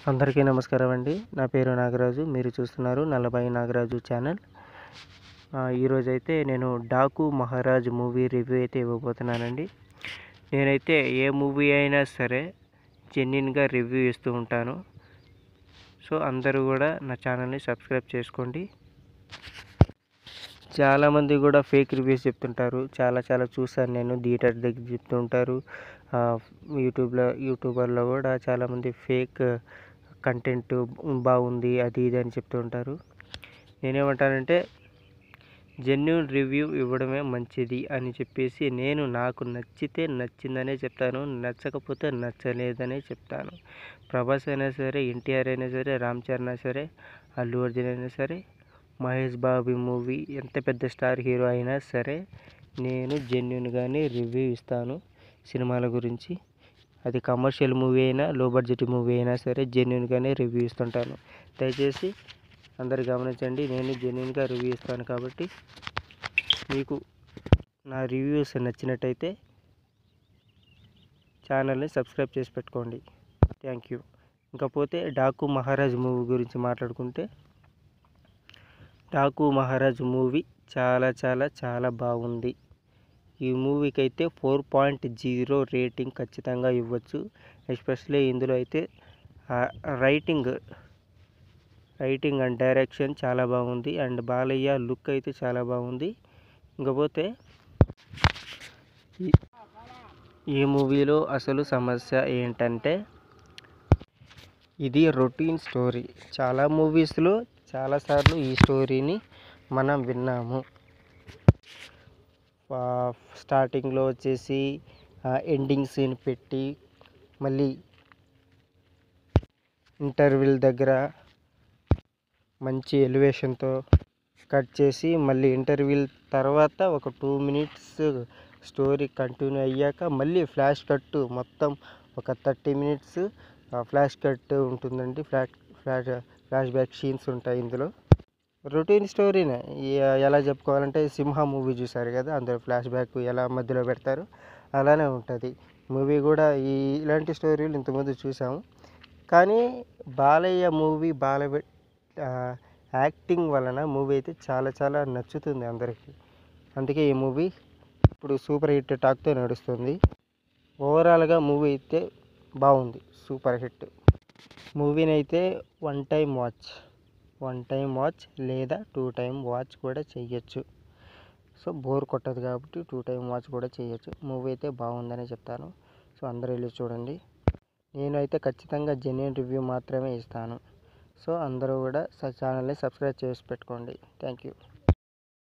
అందరికీ నమస్కారం అండి. నా పేరు నాగరాజు. మీరు చూస్తున్నారు నల్లబాయి నాగరాజు ఛానల్. ఈరోజైతే నేను డాకు మహారాజ్ మూవీ రివ్యూ అయితే ఇవ్వబోతున్నానండి. నేనైతే ఏ మూవీ అయినా సరే జెన్యూన్గా రివ్యూ ఇస్తూ ఉంటాను. సో అందరూ కూడా నా ఛానల్ని సబ్స్క్రైబ్ చేసుకోండి. చాలామంది కూడా ఫేక్ రివ్యూస్ చెప్తుంటారు. చాలా చూసాను నేను. థియేటర్ దగ్గర చెప్తూ ఉంటారు. యూట్యూబర్లో కూడా చాలామంది ఫేక్ కంటెంట్ బాగుంది అది ఇది అని చెప్తూ ఉంటారు. నేనేమంటానంటే జెన్యూన్ రివ్యూ ఇవ్వడమే మంచిది అని చెప్పేసి నేను నాకు నచ్చితే నచ్చిందనే చెప్తాను, నచ్చకపోతే నచ్చలేదనే చెప్తాను. ప్రభాస్ అయినా సరే, ఎన్టీఆర్ అయినా సరే, రామ్ చరణ్ అయినా సరే, అల్లు అర్జున్ అయినా సరే, మహేష్ బాబు మూవీ ఎంత పెద్ద స్టార్ హీరో అయినా సరే నేను జెన్యూన్గానే రివ్యూ ఇస్తాను సినిమాల గురించి. అది కమర్షియల్ మూవీ అయినా, లో బడ్జెట్ మూవీ అయినా సరే జెన్యూన్గానే రివ్యూ ఇస్తుంటాను. దయచేసి అందరు గమనించండి, నేను జెన్యూన్గా రివ్యూ ఇస్తాను. కాబట్టి మీకు నా రివ్యూస్ నచ్చినట్టయితే ఛానల్ని సబ్స్క్రైబ్ చేసి పెట్టుకోండి. Thank you. ఇంకపోతే డాకు మహారాజ్ మూవీ గురించి మాట్లాడుకుంటే, డాకు మహారాజ్ మూవీ చాలా బాగుంది. ఈ మూవీకి అయితే 4.0 రేటింగ్ ఖచ్చితంగా ఇవ్వచ్చు. ఎస్పెషల్లీ ఇందులో అయితే రైటింగ్ అండ్ డైరెక్షన్ చాలా బాగుంది. అండ్ బాలయ్య లుక్ అయితే చాలా బాగుంది. ఇంకపోతే ఈ మూవీలో అసలు సమస్య ఏంటంటే, ఇది రొటీన్ స్టోరీ. చాలా మూవీస్లో చాలాసార్లు ఈ స్టోరీని మనం విన్నాము. స్టార్టింగ్లో వచ్చేసి ఎండింగ్ సీన్ పెట్టి, మళ్ళీ ఇంటర్వెల్ దగ్గర మంచి ఎలివేషన్తో కట్ చేసి, మళ్ళీ ఇంటర్వెల్ తర్వాత ఒక 2 మినిట్స్ స్టోరీ కంటిన్యూ అయ్యాక మళ్ళీ ఫ్లాష్ కట్, మొత్తం ఒక 30 మినిట్స్ ఫ్లాష్ కట్ ఉంటుందండి. ఫ్లాష్ బ్యాక్ సీన్స్ ఉంటాయి ఇందులో. రొటీన్ స్టోరీనే. ఎలా చెప్పుకోవాలంటే సింహ మూవీ చూసారు కదా, అందులో ఫ్లాష్ బ్యాక్ ఎలా మధ్యలో పెడతారు, అలానే ఉంటుంది మూవీ కూడా. ఇలాంటి స్టోరీలు ఇంతకుముందు చూసాము. కానీ బాలయ్య మూవీ, యాక్టింగ్ వలన మూవీ అయితే చాలా నచ్చుతుంది అందరికీ. అందుకే ఈ మూవీ ఇప్పుడు సూపర్ హిట్ టాక్తో నడుస్తుంది. ఓవరాల్గా మూవీ అయితే బాగుంది, సూపర్ హిట్. మూవీని అయితే వన్ టైం వాచ్ లేదా 2 టైం వాచ్ కూడా చేయొచ్చు. సో బోర్ కొట్టదు కాబట్టి 2 టైం వాచ్ కూడా చేయొచ్చు. మూవీ అయితే బాగుందనే చెప్తాను. సో అందరూ వెళ్ళి చూడండి. నేనైతే ఖచ్చితంగా జెన్యూన్ రివ్యూ మాత్రమే ఇస్తాను. సో అందరూ కూడా ఛానల్ని సబ్స్క్రైబ్ చేసి పెట్టుకోండి. Thank you.